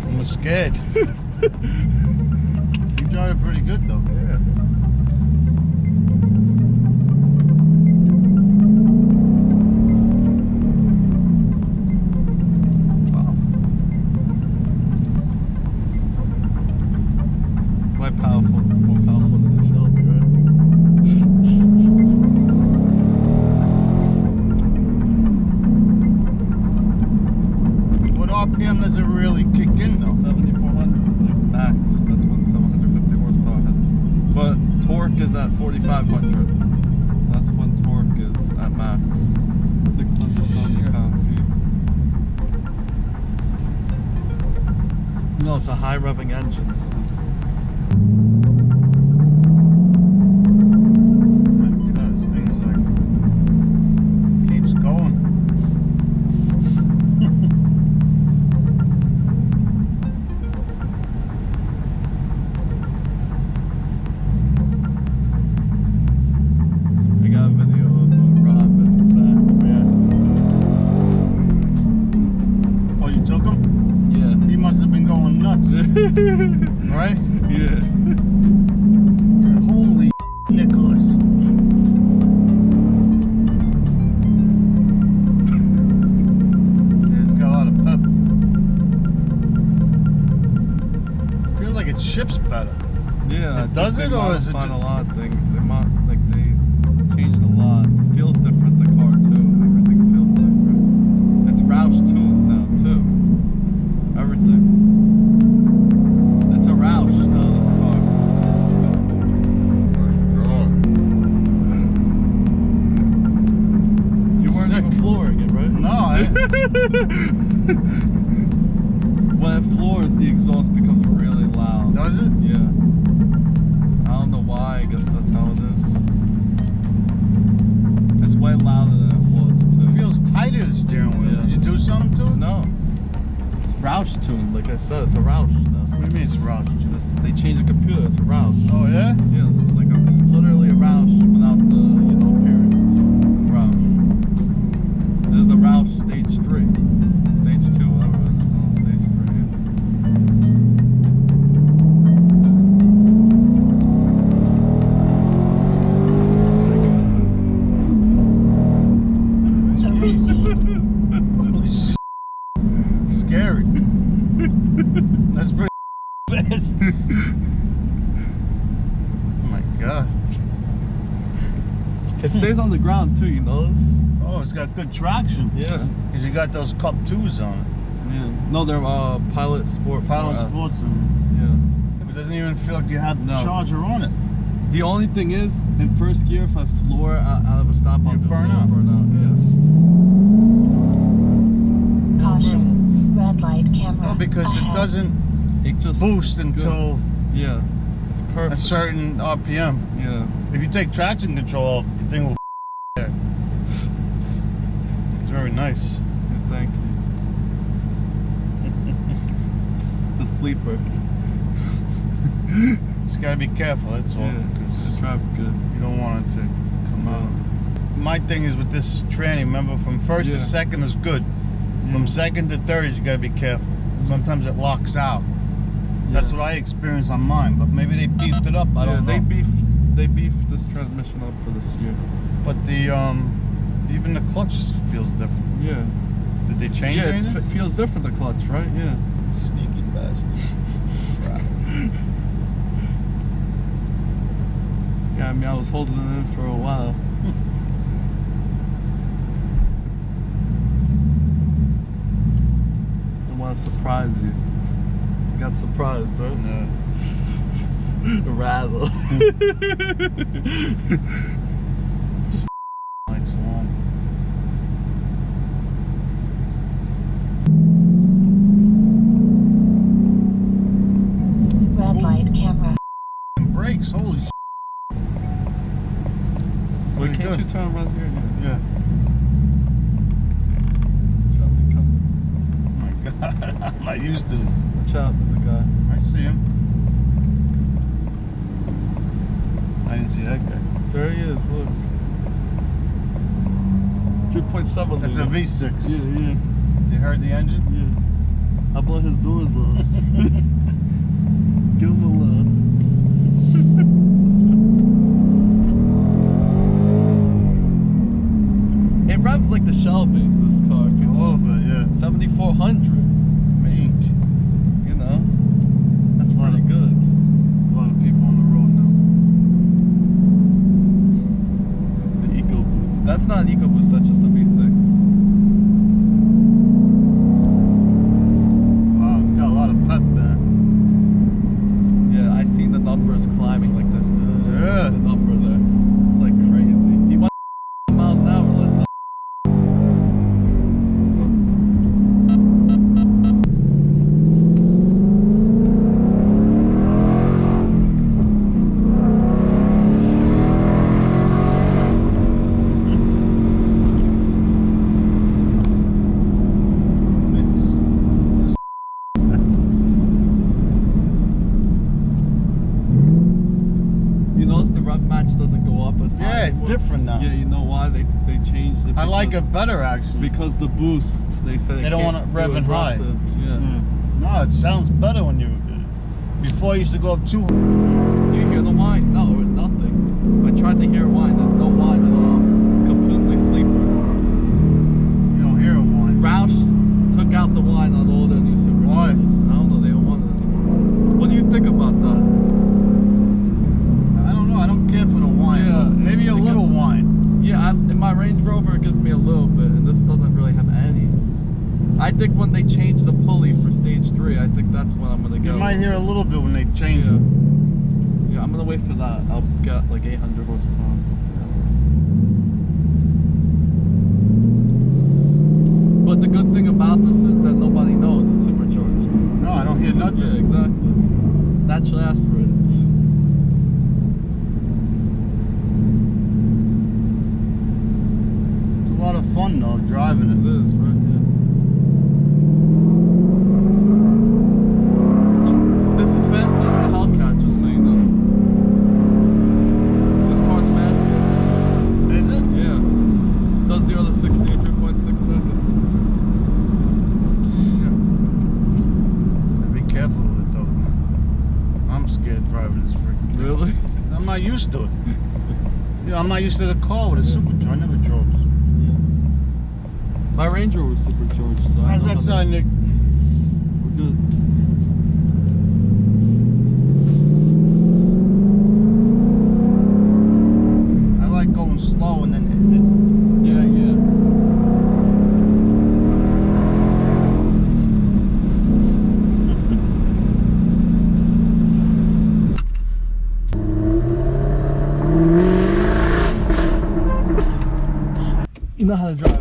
I'm scared. You drive it pretty good though. Yeah. Wow. Quite powerful, more powerful than the Shelby, right? What RPM does it really kick in though? 7,400 like max. That's when 750 horsepower hits. But torque is at 4,500. That's when torque is at max. 670 pound-feet. No, it's a high revving engine. This thing is like keeps going. I got a video of Rob and Zach. Oh, you took him? Yeah. He must have been going nuts, right? Yeah. Holy Nicholas. Yeah, it's got a lot of pep. Feels like it shifts better. Yeah. It does it, or is it Find a just- lot of things. They changed a lot. It feels different. The car too. Everything feels different. It's Roush tuned now too. Everything. It's a Roush now. This car. You weren't Sick. even flooring it, right? No, When it floors, the exhaust becomes really loud. does it? Yeah. I don't know why. I guess that's how it is. It's way louder than it was too. It feels tighter, the steering wheel. Yeah. Did you do something to it? No. It's Roush tuned. Like I said, it's a Roush now. What do you mean it's Roush? They changed the computer. It's a Roush. Oh yeah? Yeah, it's it's literally a Roush without the appearance. Roush. This is a Roush stage 3, stage 2, whatever. It is. No, stage 3. Yeah. Holy shit. Scary. That's pretty fast. Oh my god. It stays on the ground too, you know this? Oh, it's got good traction. Yeah. Because you got those Cup 2s on it. Yeah. No, they're Pilot Sport. Pilot 4S. Sports. And Yeah. it doesn't even feel like you have the No. charger on it. The only thing is, in first gear, if I floor out of a stop on You burn out. Burn out. Caution, red light camera. No, because it ahead. doesn't Yeah. It just boost it's good. until Yeah. It's a perfect. certain RPM. Yeah. If you take traction control off, the thing will there. It's very nice. Yeah, thank you. The sleeper. Just gotta be careful, that's all. Yeah. 'Cause Drive good. you don't want it to come Yeah. out. My thing is with this tranny, remember, from first to Yeah. second is good. From second to third, you gotta be careful. Sometimes it locks out. That's what I experienced on mine, but maybe they beefed it up. I don't know. They beefed this transmission up for this year. But the even the clutch feels different. Yeah. Did they change Yeah, anything? it feels different, the clutch, right? Yeah. Sneaky bastard. Crap. Yeah, I mean, I was holding it in for a while. I want to surprise you. You got surprised, right? No. Rattle. Lights long. Red light camera. Brakes, holy shit. Wait, Pretty can't good. you turn around here? Yeah. Watch out, they come. Oh my god. I'm not used to this. Watch out, there's a guy. I see him. I didn't see that guy. There he is, look. 3.7 That's a liter. V6. Yeah, yeah, You heard the engine? yeah. How about his doors off? Give him a laugh. It revs like the Shelby, this car. A little bit, yeah. 7,400. Pink. You know, that's pretty good. There's a lot of people on the road now. The EcoBoost. That's not an EcoBoost, that's just a V6. Wow, it's got a lot of pep there. Yeah, I seen the numbers climbing like this. Yeah. The number there. It's like crazy. He went miles an hour, listen. You notice the rev match doesn't go up as high Yeah, it's anymore? different now. Yeah, you know why? They changed it. I like because- it better actually. Because the boost, they said They don't can't want it do revving high. aggressive. Yeah. No, it sounds better when you. Before I used to go up 200. Do you hear the whine? No, nothing. I tried to hear whine. There's no whine at all. It's completely sleeper. You don't hear a whine. Roush took out the whine on all their new Superchargers. Why? I don't know. They don't want it anymore. What do you think about that? I don't know. I don't care for the whine. Yeah, but maybe a it little gets- whine. Yeah, in my Range Rover, it gives me a little bit, and this doesn't really have any. I think when they change the pulley for stage 3, I think that's when I'm gonna go. You might hear a little bit when they change Yeah. it. Yeah, I'm gonna wait for that. I'll get like 800 horsepower or something. But the good thing about this is that nobody knows it's supercharged. No, I don't hear nothing. Yeah, exactly. Naturally aspirated. It's a lot of fun though, driving It it. is, right? Yeah. So this is faster than the Hellcat, just so you know. This car's faster. Is it? Yeah. Does 0 to 60 in 3.6 seconds. Be careful with it though, man. I'm scared driving this freaking thing. Really? I'm not used to it. You know, I'm not used to the car with a supercharger. I never drove. My Range Rover was supercharged, so I How's know that sound, Nick? We're good. I like going slow and then hitting Yeah, yeah. You know how to drive.